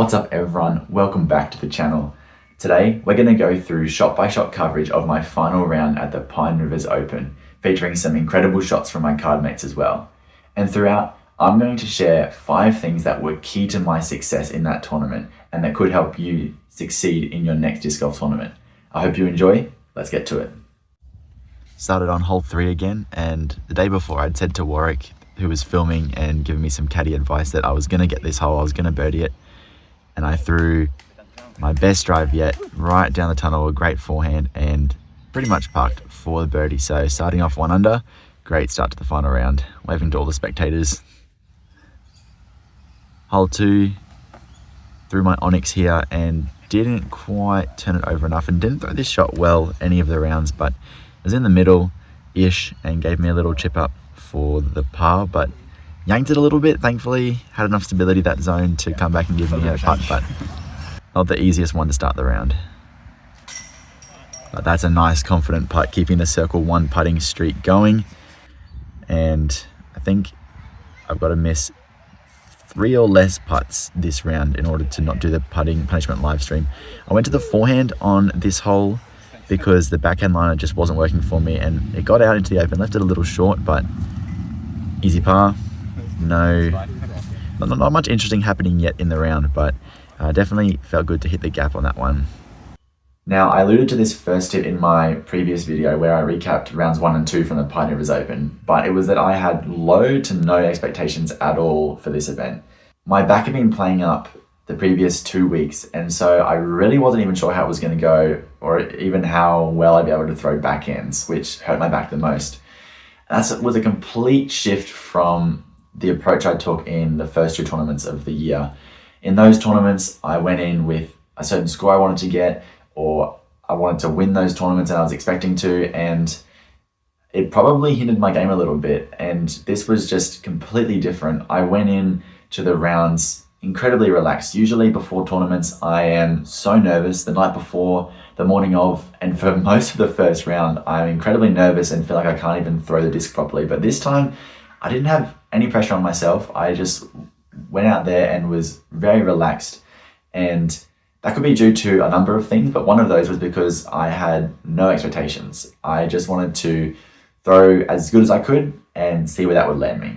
What's up everyone, welcome back to the channel. Today we're going to go through shot-by-shot coverage of my final round at the Pine Rivers Open, featuring some incredible shots from my card mates as well. And throughout, I'm going to share 5 things that were key to my success in that tournament and that could help you succeed in your next disc golf tournament. I hope you enjoy, let's get to it. Started on hole 3 again, and the day before I'd said to Warwick, who was filming and giving me some caddy advice, that I was going to get this hole, I was going to birdie it. And I threw my best drive yet, right down the tunnel, a great forehand, and pretty much parked for the birdie. So starting off 1 under, great start to the final round. Waving to all the spectators. Hole 2, threw my Onyx here and didn't quite turn it over enough and didn't throw this shot well any of the rounds, but it was in the middle-ish and gave me a little chip up for the par, but yanked it a little bit, thankfully. Had enough stability that zone to come back and give me a putt, but not the easiest one to start the round. But that's a nice confident putt, keeping the circle 1 putting streak going. And I think I've got to miss 3 or less putts this round in order to not do the putting punishment live stream. I went to the forehand on this hole because the backhand liner just wasn't working for me, and it got out into the open, left it a little short, but easy par. Not much interesting happening yet in the round, but definitely felt good to hit the gap on that one. Now, I alluded to this first tip in my previous video where I recapped rounds 1 and 2 from the Pine Rivers Open, but it was that I had low to no expectations at all for this event. My back had been playing up the previous 2 weeks, and so I really wasn't even sure how it was going to go, or even how well I'd be able to throw backhands, which hurt my back the most. That was a complete shift from the approach I took in the first 2 tournaments of the year. In those tournaments, I went in with a certain score I wanted to get, or I wanted to win those tournaments and I was expecting to, and it probably hindered my game a little bit. And this was just completely different. I went in to the rounds incredibly relaxed. Usually before tournaments, I am so nervous the night before, the morning of, and for most of the first round, I'm incredibly nervous and feel like I can't even throw the disc properly. But this time, I didn't have any pressure on myself. I just went out there and was very relaxed. And that could be due to a number of things, but one of those was because I had no expectations. I just wanted to throw as good as I could and see where that would land me.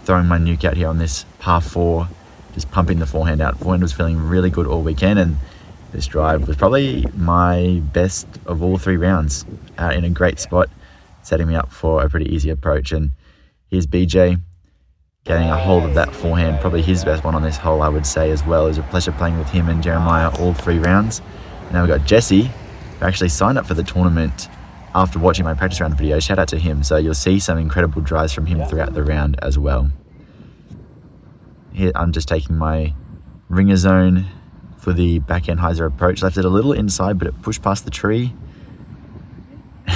Throwing my nuke out here on this par 4, just pumping the forehand out. Forehand was feeling really good all weekend, and this drive was probably my best of all 3 rounds, out in a great spot, setting me up for a pretty easy approach. And here's BJ getting a hold of that forehand, probably his best one on this hole, I would say as well. It was a pleasure playing with him and Jeremiah all 3 rounds. Now we've got Jesse, who actually signed up for the tournament after watching my practice round video. Shout out to him. So you'll see some incredible drives from him throughout the round as well. Here I'm just taking my ringer zone for the backhand hyzer approach. Left it a little inside, but it pushed past the tree.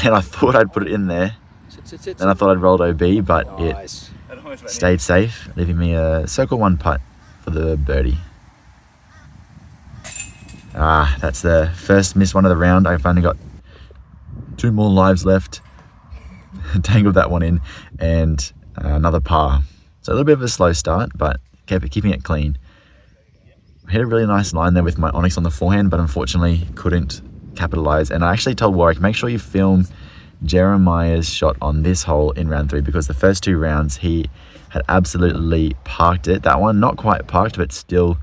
And I thought I'd put it in there. Then I thought I'd rolled OB, but it stayed safe, leaving me a circle 1 putt for the birdie. That's the first missed one of the round. I've only got 2 more lives left. Tangled that one in, and another par. So a little bit of a slow start, but keeping it clean. I hit a really nice line there with my Onyx on the forehand, but unfortunately couldn't capitalize. And I actually told Warwick, make sure you film Jeremiah's shot on this hole in round 3, because the first 2 rounds he had absolutely parked it. That one not quite parked, but still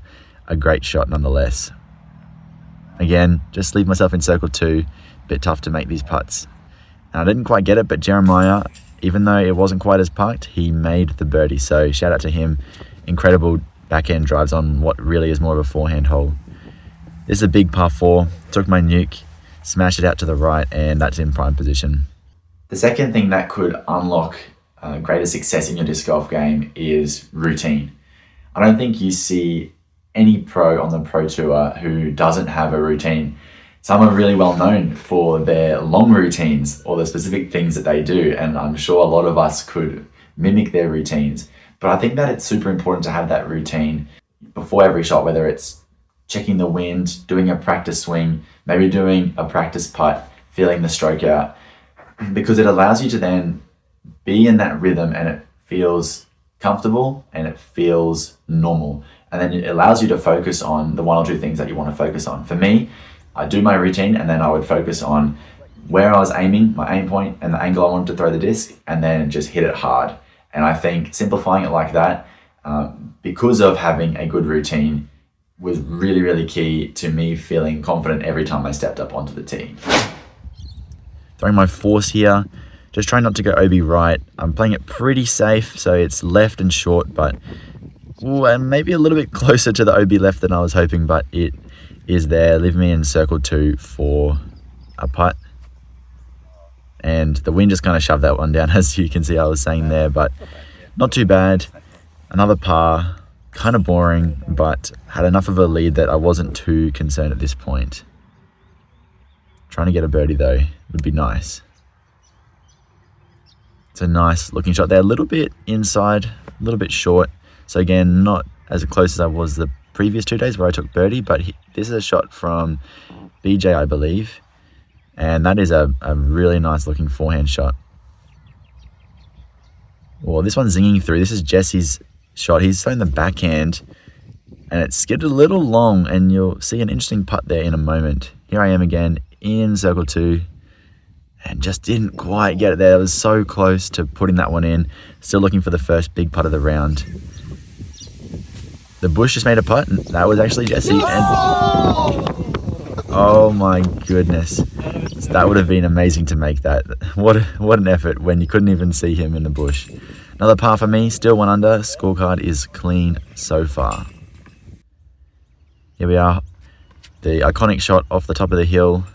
a great shot nonetheless. Again, just leave myself in circle 2, bit tough to make these putts. And I didn't quite get it, but Jeremiah, even though it wasn't quite as parked, he made the birdie. So shout out to him. Incredible backhand drives on what really is more of a forehand hole. This is a big par 4. Took my nuke, smashed it out to the right, and that's in prime position. The second thing that could unlock greater success in your disc golf game is routine. I don't think you see any pro on the Pro Tour who doesn't have a routine. Some are really well known for their long routines or the specific things that they do, and I'm sure a lot of us could mimic their routines. But I think that it's super important to have that routine before every shot, whether it's checking the wind, doing a practice swing, maybe doing a practice putt, feeling the stroke out, because it allows you to then be in that rhythm and it feels comfortable and it feels normal. And then it allows you to focus on the one or two things that you want to focus on. For me, I do my routine and then I would focus on where I was aiming, my aim point and the angle I wanted to throw the disc, and then just hit it hard. And I think simplifying it like that, because of having a good routine, was really, really key to me feeling confident every time I stepped up onto the tee. Throwing my force here, just trying not to go OB right. I'm playing it pretty safe, so it's left and short, but and maybe a little bit closer to the OB left than I was hoping, but it is there. Leave me in circle 2 for a putt. And the wind just kind of shoved that one down, as you can see I was saying there, but not too bad. Another par, kind of boring, but had enough of a lead that I wasn't too concerned at this point. Trying to get a birdie though would be nice. It's a nice looking shot there, a little bit inside, a little bit short. So again, not as close as I was the previous 2 days where I took birdie, but this is a shot from BJ, I believe. And that is a really nice looking forehand shot. Well, this one's zinging through. This is Jesse's shot. He's throwing the backhand and it's skidded a little long, and you'll see an interesting putt there in a moment. Here I am again in circle 2 and just didn't quite get it there. I was so close to putting that one in. Still looking for the first big putt of the round. The bush just made a putt, and that was actually Jesse. And oh my goodness. That would have been amazing to make that. What an effort when you couldn't even see him in the bush. Another par for me, still 1 under. Scorecard is clean so far. Here we are. The iconic shot off the top of the hill.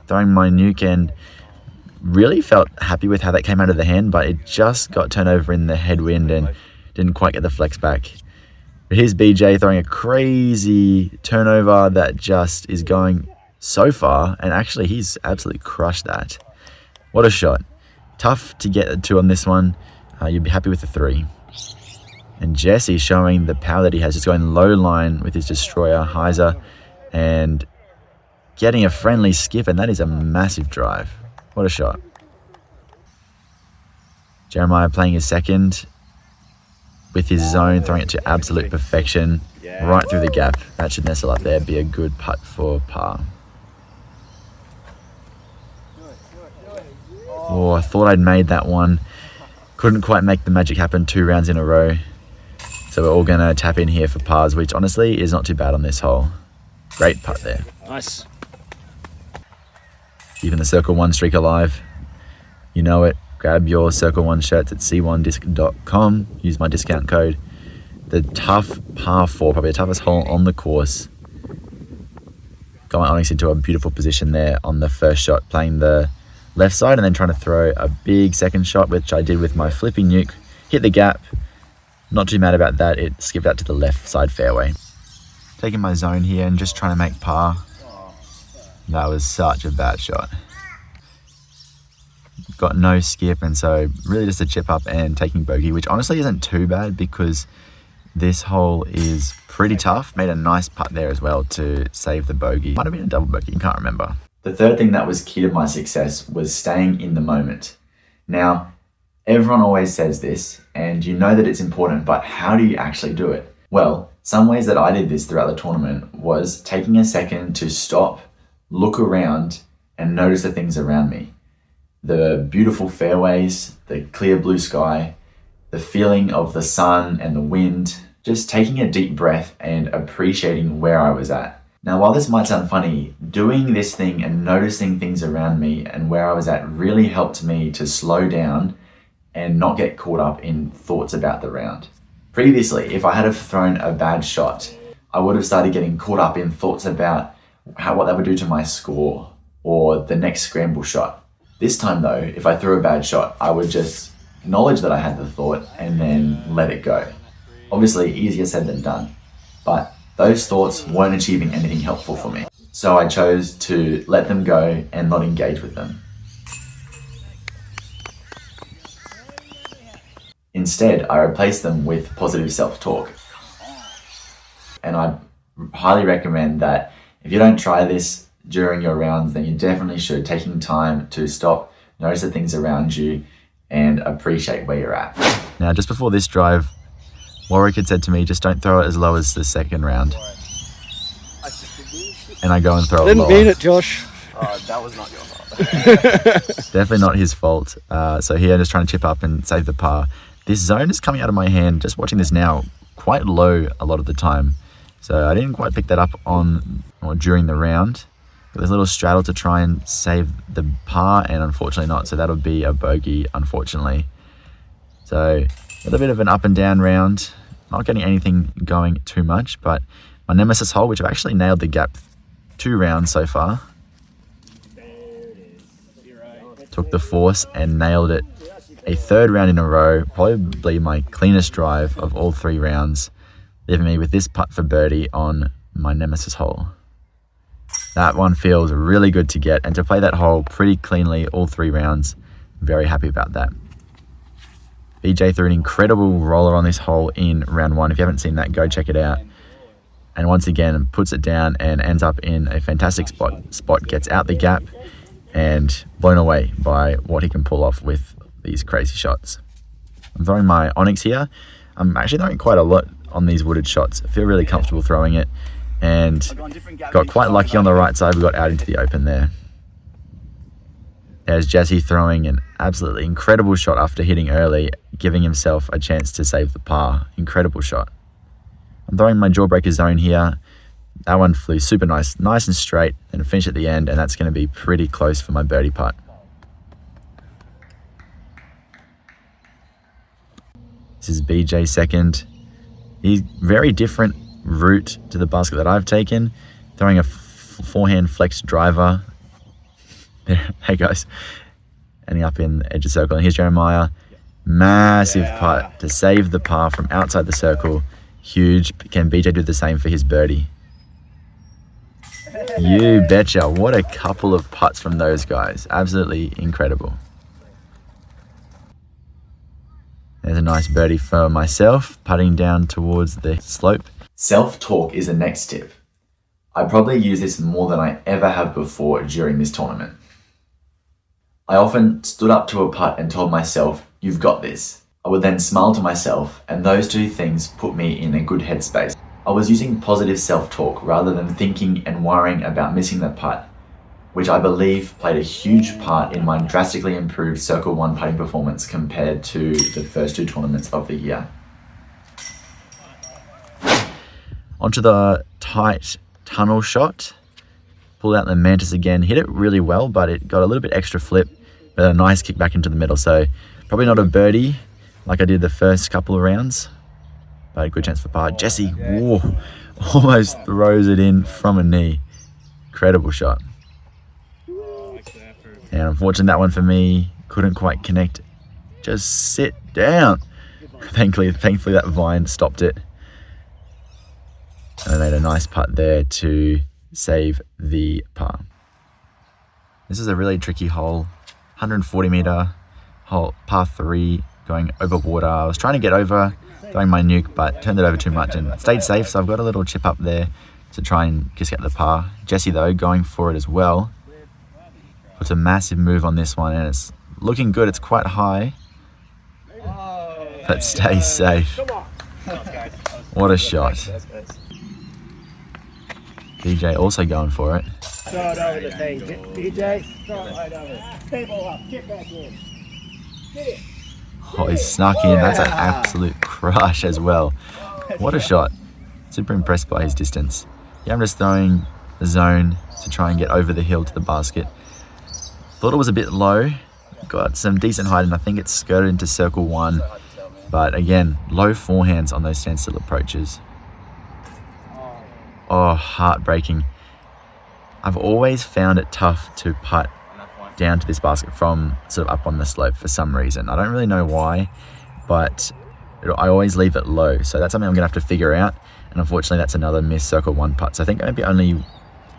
Throwing my nuke, and really felt happy with how that came out of the hand, but it just got turned over in the headwind and didn't quite get the flex back. But here's BJ throwing a crazy turnover that just is going so far, and actually he's absolutely crushed that. What a shot. Tough to get a 2 on this one. You'd be happy with the 3. And Jesse showing the power that he has, just going low line with his destroyer, Heiser, and getting a friendly skip, and that is a massive drive. What a shot. Jeremiah playing his second with his zone, throwing it to absolute perfection, right through the gap. That should nestle up there, be a good putt for par. Oh, I thought I'd made that one. Couldn't quite make the magic happen 2 rounds in a row. So we're all going to tap in here for pars, which honestly is not too bad on this hole. Great putt there. Nice. Keeping the Circle 1 streak alive. You know it. Grab your Circle 1 shirts at c1disc.com. Use my discount code. The tough par 4, probably the toughest hole on the course. Going Onyx into a beautiful position there on the first shot, playing the left side and then trying to throw a big second shot, which I did with my flipping nuke. Hit the gap. Not too mad about that. It skipped out to the left side fairway. Taking my zone here and just trying to make par. That was such a bad shot. Got no skip, and so really just a chip up and taking bogey, which honestly isn't too bad because this hole is pretty tough. Made a nice putt there as well to save the bogey. Might have been a double bogey, can't remember. The third thing that was key to my success was staying in the moment. Now, everyone always says this, and you know that it's important, but how do you actually do it? Well, some ways that I did this throughout the tournament was taking a second to stop, look around, and notice the things around me. The beautiful fairways, the clear blue sky, the feeling of the sun and the wind, just taking a deep breath and appreciating where I was at. Now, while this might sound funny, doing this thing and noticing things around me and where I was at really helped me to slow down and not get caught up in thoughts about the round. Previously, if I had have thrown a bad shot, I would have started getting caught up in thoughts about what that would do to my score or the next scramble shot. This time though, if I threw a bad shot, I would just acknowledge that I had the thought and then let it go. Obviously, easier said than done, but those thoughts weren't achieving anything helpful for me. So I chose to let them go and not engage with them. Instead, I replaced them with positive self-talk. And I highly recommend that if you don't try this during your rounds, then you definitely should, taking time to stop, notice the things around you, and appreciate where you're at. Now, just before this drive, Warwick had said to me, just don't throw it as low as the second round. And I go and throw it lower. Didn't mean it, Josh. That was not your fault. Definitely not his fault. So here, just trying to chip up and save the par. This zone is coming out of my hand, just watching this now, quite low a lot of the time. So I didn't quite pick that up on or during the round. But there's a little straddle to try and save the par, and unfortunately not. So that'll be a bogey, unfortunately. So a little bit of an up and down round. Not getting anything going too much, but my nemesis hole, which I've actually nailed the gap 2 rounds so far. Took the force and nailed it a 3rd round in a row. Probably my cleanest drive of all 3 rounds, leaving me with this putt for birdie on my nemesis hole. That one feels really good to get, and to play that hole pretty cleanly all 3 rounds. Very happy about that. BJ threw an incredible roller on this hole in round 1. If you haven't seen that, go check it out. And once again, puts it down and ends up in a fantastic spot, gets out the gap, and blown away by what he can pull off with these crazy shots. I'm throwing my Onyx here. I'm actually throwing quite a lot on these wooded shots. I feel really comfortable throwing it, and got quite lucky on the right side. We got out into the open there. There's Jesse throwing an absolutely incredible shot after hitting early, giving himself a chance to save the par. Incredible shot. I'm throwing my jawbreaker zone here. That one flew super nice and straight, and finished at the end, and that's going to be pretty close for my birdie putt. This is BJ second. He's very different route to the basket that I've taken. Throwing a forehand flex driver. Hey guys, ending up in the edge of the circle. And here's Jeremiah. Massive putt to save the par from outside the circle. Huge. Can BJ do the same for his birdie? You betcha. What a couple of putts from those guys. Absolutely incredible. There's a nice birdie for myself, putting down towards the slope. Self-talk is the next tip. I probably use this more than I ever have before during this tournament. I often stood up to a putt and told myself, "You've got this." I would then smile to myself, and those 2 things put me in a good headspace. I was using positive self-talk rather than thinking and worrying about missing the putt, which I believe played a huge part in my drastically improved Circle 1 putting performance compared to the first 2 tournaments of the year. Onto the tight tunnel shot. Pulled out the Mantis again, hit it really well, but it got a little bit extra flip, but a nice kick back into the middle. So probably not a birdie like I did the first couple of rounds, but a good chance for par. Jesse, whoa, almost throws it in from a knee. Incredible shot. And unfortunately that one for me, couldn't quite connect. Just sit down. Thankfully that vine stopped it. And I made a nice putt there to save the par. This is a really tricky hole. 140 meter hole, par 3, going over water. I was trying to get over, throwing my nuke, but turned it over too much and stayed safe. So I've got a little chip up there to try and just get the par. Jesse though, going for it as well. Puts a massive move on this one, and it's looking good. It's quite high, but stays safe. What a shot. BJ also going for it. Throw it over the thing. BJ, throw it right over. Table up, get back in. Get it. Oh, he's snuck in. That's an absolute crush as well. What a shot. Super impressed by his distance. Yeah, I'm just throwing the zone to try and get over the hill to the basket. Thought it was a bit low. Got some decent height, and I think it's skirted into circle 1. But again, low forehands on those standstill approaches. Oh, heartbreaking. I've always found it tough to putt down to this basket from sort of up on the slope for some reason. I don't really know why, but I always leave it low. So that's something I'm going to have to figure out. And unfortunately, that's another missed circle 1 putt. So I think maybe only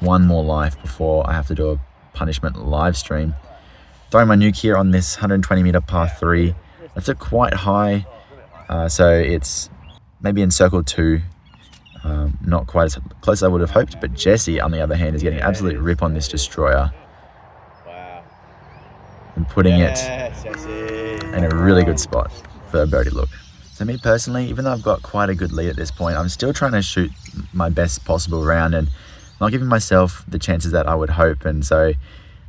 one more life before I have to do a punishment live stream. Throwing my nuke here on this 120 meter par 3. Left it quite high. So it's maybe in circle 2. Not quite as close as I would have hoped, but Jesse, on the other hand, is getting an absolute rip on this destroyer. And putting it in a really good spot for a birdie look. So me personally, even though I've got quite a good lead at this point, I'm still trying to shoot my best possible round and not giving myself the chances that I would hope. And so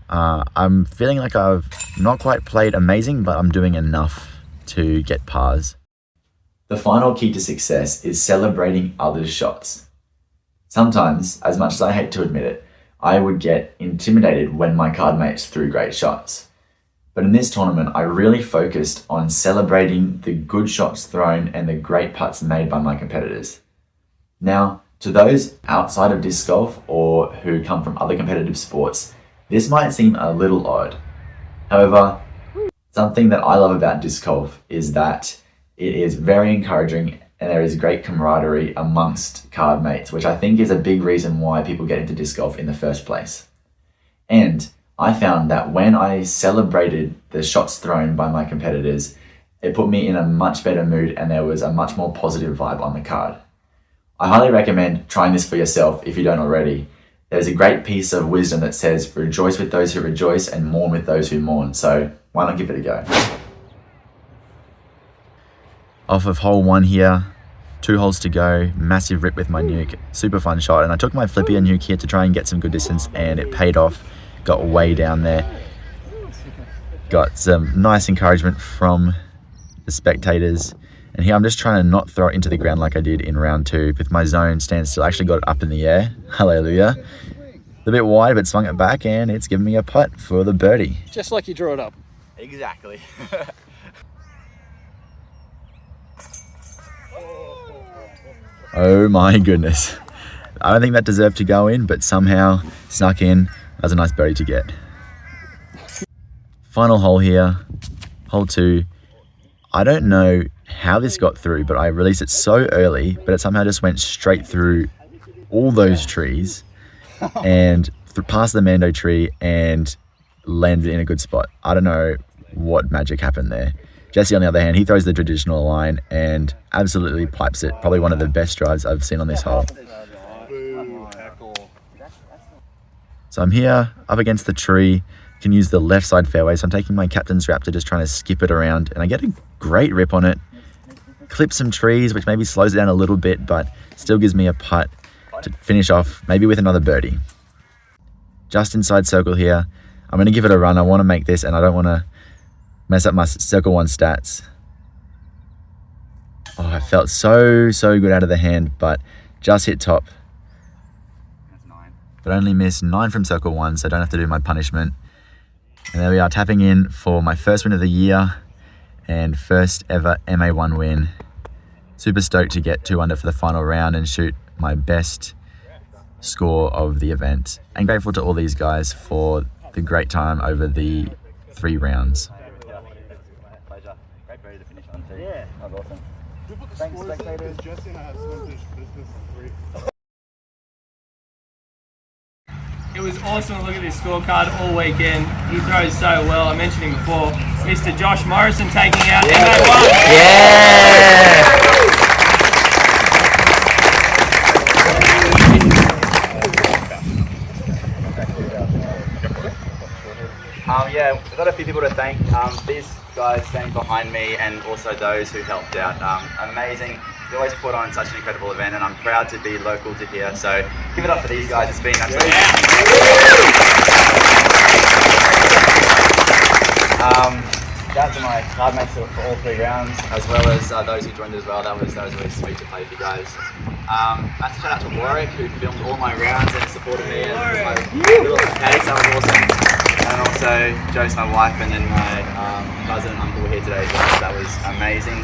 I'm feeling like I've not quite played amazing, but I'm doing enough to get pars. The final key to success is celebrating others' shots. Sometimes, as much as I hate to admit it, I would get intimidated when my card mates threw great shots. But in this tournament, I really focused on celebrating the good shots thrown and the great putts made by my competitors. Now, to those outside of disc golf or who come from other competitive sports, this might seem a little odd. However, something that I love about disc golf is that it is very encouraging and there is great camaraderie amongst card mates, which I think is a big reason why people get into disc golf in the first place. And I found that when I celebrated the shots thrown by my competitors, it put me in a much better mood and there was a much more positive vibe on the card. I highly recommend trying this for yourself if you don't already. There's a great piece of wisdom that says, rejoice with those who rejoice and mourn with those who mourn. So why not give it a go? Off of hole 1 here, 2 holes to go, massive rip with my nuke, super fun shot. And I took my flippier nuke here to try and get some good distance and it paid off. Got way down there. Got some nice encouragement from the spectators. And here I'm just trying to not throw it into the ground like I did in round 2 with my zone standstill. I actually got it up in the air. Hallelujah. A bit wide, but swung it back and it's given me a putt for the birdie. Just like you drew it up. Exactly. Oh my goodness. I don't think that deserved to go in, but somehow snuck in. That was a nice birdie to get. Final hole here, hole 2. I don't know how this got through, but I released it so early, but it somehow just went straight through all those trees and past the Mando tree and landed in a good spot. I don't know what magic happened there. Jesse, on the other hand, he throws the traditional line and absolutely pipes it. Probably one of the best drives I've seen on this hole. So I'm here up against the tree, can use the left side fairway. So I'm taking my captain's Raptor, just trying to skip it around and I get a great rip on it. Clip some trees, which maybe slows it down a little bit, but still gives me a putt to finish off, maybe with another birdie. Just inside circle here. I'm going to give it a run. I want to make this and I don't want to mess up my circle 1 stats. Oh, I felt so good out of the hand, but just hit top. But only missed 9 from circle 1, so I don't have to do my punishment. And there we are, tapping in for my first win of the year and first ever MA1 win. Super stoked to get 2 under for the final round and shoot my best score of the event. And grateful to all these guys for the great time over the 3 rounds. Pleasure. Great birdie to finish on too. Yeah. That was awesome. Thanks, spectators. Jesse and I have some business on 3. It was awesome to look at this scorecard all weekend. He throws so well. I mentioned him before. Mr. Josh Morrison taking out MA1. Yeah, we've got a few people to thank. These guys standing behind me and also those who helped out. Amazing. You always put on such an incredible event and I'm proud to be local to here. So give it up for these guys. It's been absolutely Shout out to my card mates for all 3 rounds, as well as those who joined as well. That was really sweet to play with you guys. Massive shout out to Warwick, who filmed all my rounds and supported me. And my little case, that was awesome. And also Joe's my wife, and then my cousin and uncle were here today as well. So that was amazing.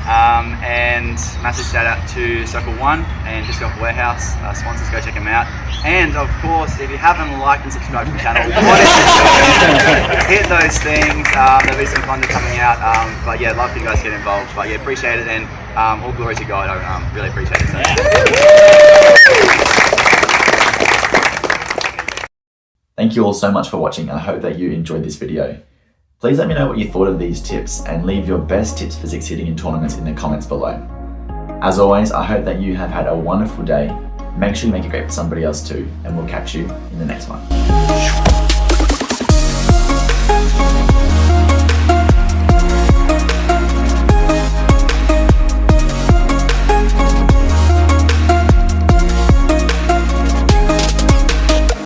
And massive shout out to Circle 1 and Disc Golf Warehouse, sponsors, go check them out. And of course, if you haven't liked and subscribed to the channel, what is it? Hit those things. There'll be some content coming out. But yeah, love for you guys to get involved. But yeah, appreciate it, and all glory to God. I really appreciate it. So. Thank you all so much for watching. I hope that you enjoyed this video. Please let me know what you thought of these tips and leave your best tips for succeeding in tournaments in the comments below. As always, I hope that you have had a wonderful day. Make sure you make it great for somebody else too, and we'll catch you in the next one.